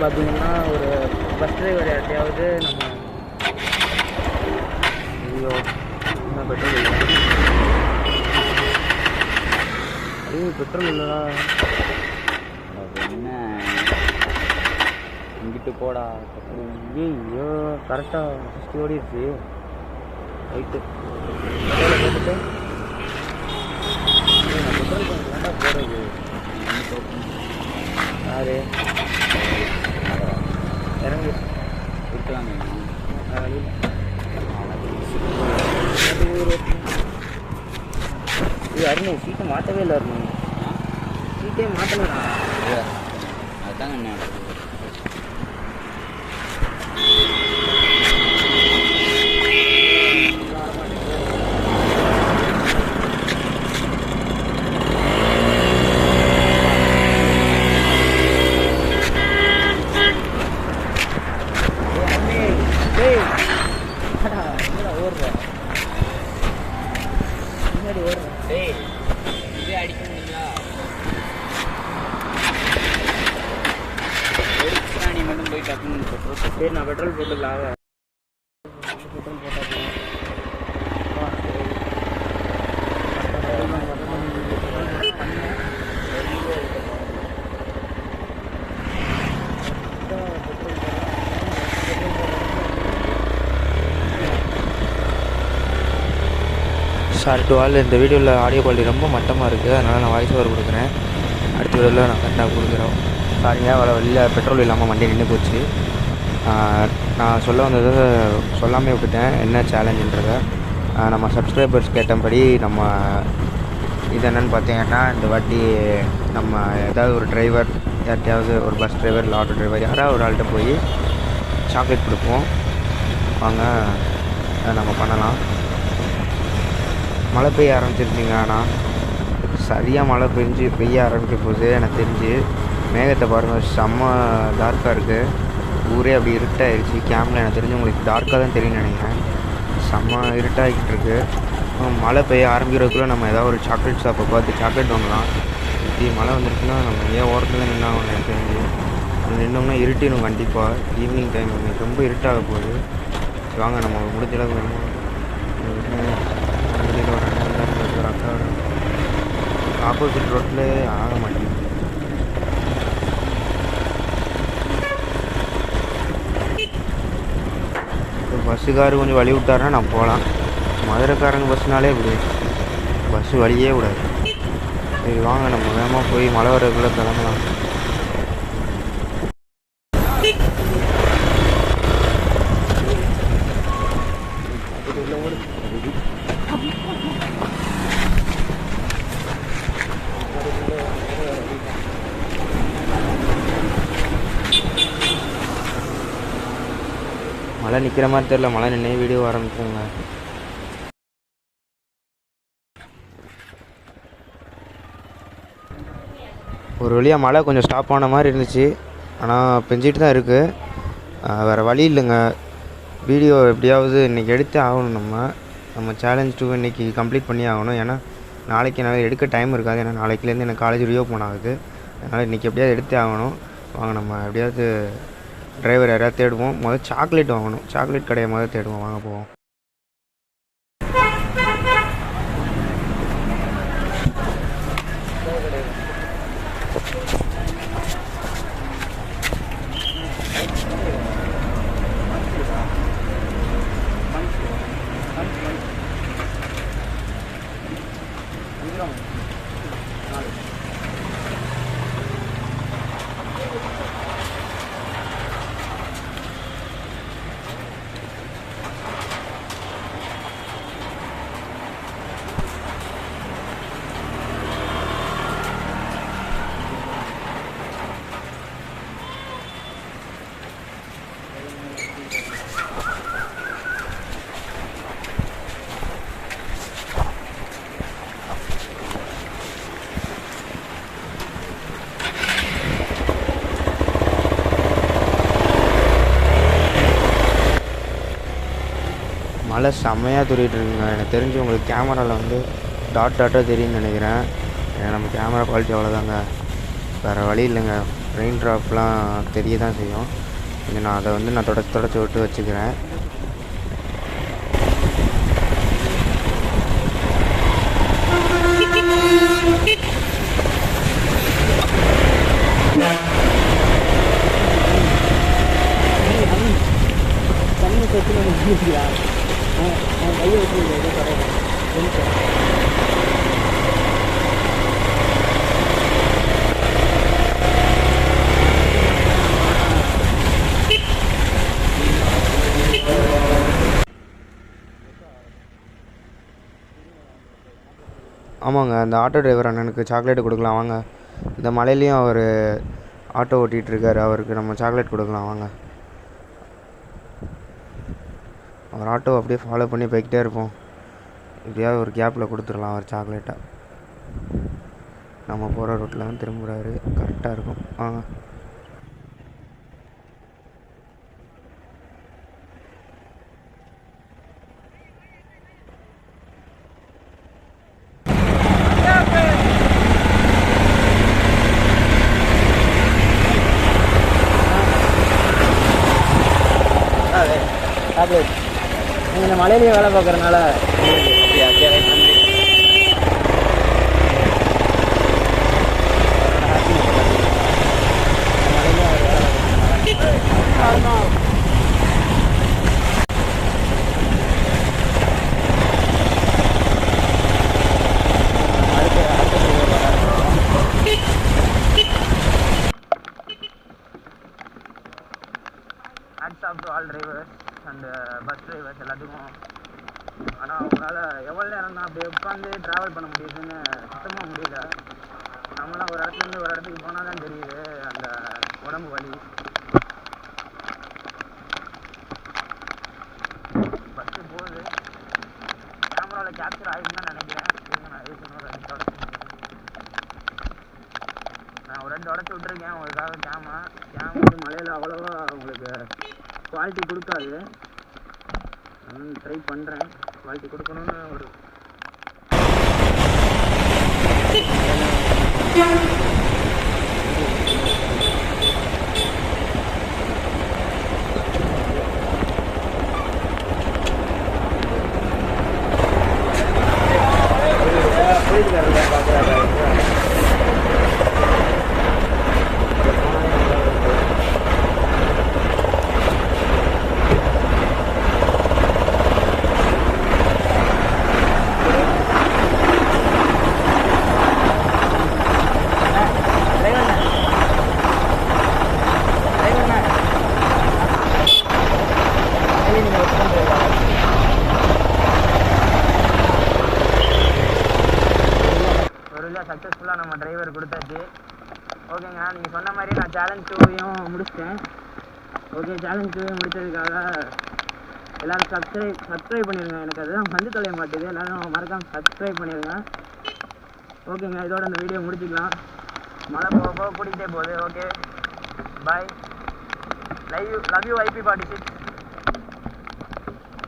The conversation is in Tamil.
பார்த்தீங்கன்னா ஒரு பஸ் டிரைவர் யார்ட்டையாவது நம்ம ஐயோ என்ன பெட்ரோல் இல்லை, ஐயோ பெட்ரோல் இல்லைடா, என்ன இங்கிட்டு போடா. ஐயோ கரெக்டாக 60 ஓடிடுச்சு. ரைட்டு பெட்ரோலை போட்டுட்டு பெட்ரோல் பங்க் வேண்டா போகிறது யாரு இறங்கு விட்டுலாங்க. இது அருண் சீட்டை மாற்றவே இல்லை, அருண் சீட்டே மாற்றலடா. அதுதாங்க என்ன சரி நான் பெட்ரோல் போட்டுக்கலாம். பெட்ரோல் போட்டாச்சு. சாரி டு ஆல், இந்த வீடியோவில் ஆடியோ குவாலிட்டி ரொம்ப மட்டமாக இருக்குது, அதனால் நான் வாய்ஸ் ஓவர் கொடுக்குறேன். அடுத்த வீடியோவில் நான் கரெக்டாக கொடுக்குறோம். சாரிங்க, வெளியில் பெட்ரோல் இல்லாமல் வண்டி நின்று போச்சு. நான் சொல்ல வந்தது சொல்லாமே விட்டுட்டேன், என்ன சேலஞ்சுன்றதை. நம்ம சப்ஸ்கிரைபர்ஸ் கேட்டபடி நம்ம இது என்னென்னு பார்த்தீங்கன்னா, இந்த வாட்டி நம்ம ஏதாவது ஒரு டிரைவர் யார்ட்டையாவது ஒரு பஸ் டிரைவர் இல்லை ஆட்டோ டிரைவர் யாராவது ஒரு ஆள்கிட்ட போய் சாக்லேட் கொடுப்போம். வாங்க நம்ம பண்ணலாம். மழை பெய்ய ஆரம்பிச்சிருச்சிங்க, ஆனால் சரியாக மழை பெய்ய ஆரம்பிக்க போகுது. எனக்கு தெரிஞ்சு மேகத்தை பாருங்கள், செம்ம டார்க்காக இருக்குது. ஊரே அப்படி இருட்டாகிடுச்சு. கேமில் எனக்கு தெரிஞ்சு உங்களுக்கு டார்க்காக தான் தெரியும்னு நினைக்கிறேன். செம்ம இருட்டாகிக்கிட்டு இருக்குது. மழை பெய்ய ஆரம்பிக்கிறதுக்குள்ளே நம்ம ஏதாவது ஒரு சாக்லேட் ஷாப்பை பார்த்து சாக்லேட் வாங்கலாம். இப்படி மழை வந்துருச்சுன்னா நம்ம ஏன் ஓரத்தில் நின்னாங்க எனக்கு தெரிஞ்சு. நின்னோம்னா இருட்டிடும் கண்டிப்பாக. ஈவினிங் டைம் ரொம்ப இருட்டாக போகுது. வாங்க நம்ம முடிஞ்ச அளவுக்கு வேணும் ஆப்போசிட் ரோட்டில் ஆக மாட்டேங்குது. பஸ்ஸுக்காரு கொஞ்சம் வழி விட்டாருன்னா நான் போகலாம். மதுரைக்காரங்க பஸ்னாலே இப்படி பஸ்ஸு வழியே விடாது. சரி வாங்க நம்ம வேகமாக போய் மழை வரக்குள்ளே கிளம்பலாம். மழை நிற்கிற மாதிரி தெரியல, மழை நின்று வீடியோ ஆரம்பிப்போங்க. ஒரு வழியாக மழை கொஞ்சம் ஸ்டாப் ஆன மாதிரி இருந்துச்சு, ஆனால் பெஞ்சிட்டு தான் இருக்குது. வேறு வழி இல்லைங்க. வீடியோ எப்படியாவது இன்றைக்கி எடுத்து ஆகணும். நம்ம சேலஞ்ச் 2 இன்றைக்கி கம்ப்ளீட் பண்ணி ஆகணும். ஏன்னா நாளைக்கு என்னால் எடுக்க டைம் இருக்காது. ஏன்னா நாளைக்குலேருந்து எனக்கு காலேஜ் ரீஓப்பன் ஆகுது. அதனால் இன்றைக்கி எப்படியாவது எடுத்தே ஆகணும். வாங்க நம்ம எப்படியாவது டிரைவர் யாராவது தேடுவோம். முதல் சாக்லேட் வாங்கணும். சாக்லேட் கடையை முதல் தேடுவோம். வாங்க போவோம். மழை செம்மையாக தூரிட்டு இருக்குங்க. எனக்கு தெரிஞ்சு உங்களுக்கு கேமராவில் வந்து டாட்டாக தெரியும்னு நினைக்கிறேன். ஏன்னா நம்ம கேமரா குவாலிட்டி அவ்வளோதாங்க, வேறு வழி இல்லைங்க. ரெயின் ட்ராப்லாம் தெரிய தான் செய்யும். கொஞ்சம் நான் அதை வந்து நான் தொடச்சி விட்டு வச்சுக்கிறேன். தண்ணி சொட்டு கையை வச்சு ஆமாங்க, அந்த ஆட்டோ டிரைவர் அண்ணனுக்கு சாக்லேட்டு கொடுக்கலாம் வாங்க. இந்த மலையிலையும் அவர் ஆட்டோ ஓட்டிகிட்ருக்காரு, அவருக்கு நம்ம சாக்லேட் கொடுக்கலாம் வாங்க. அவர் ஆட்டோ அப்படியே ஃபாலோ பண்ணி போய்கிட்டே இருப்போம். எப்படியாவது ஒரு கேப்பில் கொடுத்துடலாம் அவர் சாக்லேட்டை. நம்ம போகிற ரூட்டில் தான் திரும்புகிறாரு, கரெக்டாக இருக்கும். வாங்க. சாக்லேட் நீங்கள் இந்த மலையிலேயே வேலை பார்க்குறதுனால hats off to all drivers and bus drivers எல்லாத்துக்கும். ஆனால் அவங்களால எவ்வளோ நேரம் தான் அப்படியே உட்காந்து ட்ராவல் பண்ண முடியுதுன்னு சுத்தமாக முடியல. நம்மளாம் ஒரு இடத்துலேருந்து ஒரு இடத்துக்கு போனால் தான் தெரியுது அந்த உடம்பு வலி. பஸ்ஸு போகுது, கேமராவில் கேப்சர் ஆகிடுன்னு தான் நினைக்கிறேன். நான் இன்னொரு 2 தொடச்சி நான் ஒரு 2 உடச்சி விட்ருக்கேன் உங்களுக்காக. கேம் வந்து மலையில் அவ்வளோவா உங்களுக்கு குவாலிட்டி கொடுக்காது. நான் ட்ரை பண்ணுறேன் குவாலிட்டி கொடுக்கணுன்னு ஒரு பார்க்குறாங்க. சக்ஸஸ்ஃபுல்லாக நம்ம டிரைவர் கொடுத்தாச்சு. ஓகேங்க, நீங்கள் சொன்ன மாதிரி நான் சேலஞ்ச் 2வையும் முடிச்சிட்டேன். ஓகே, சேலஞ்ச் 2வையும் முடித்ததுக்காக எல்லோரும் சப்ஸ்கிரைப் பண்ணிடுங்க. எனக்கு அதுதான் வந்து தொலைய மாட்டேது. எல்லோரும் மறக்காமல் சப்ஸ்கிரைப் பண்ணிடுங்க. ஓகேங்க, இதோட அந்த வீடியோ முடிச்சுக்கலாம். மழை போக போக கூட்டிகிட்டே போகுது. Okay, bye. Love you IP46.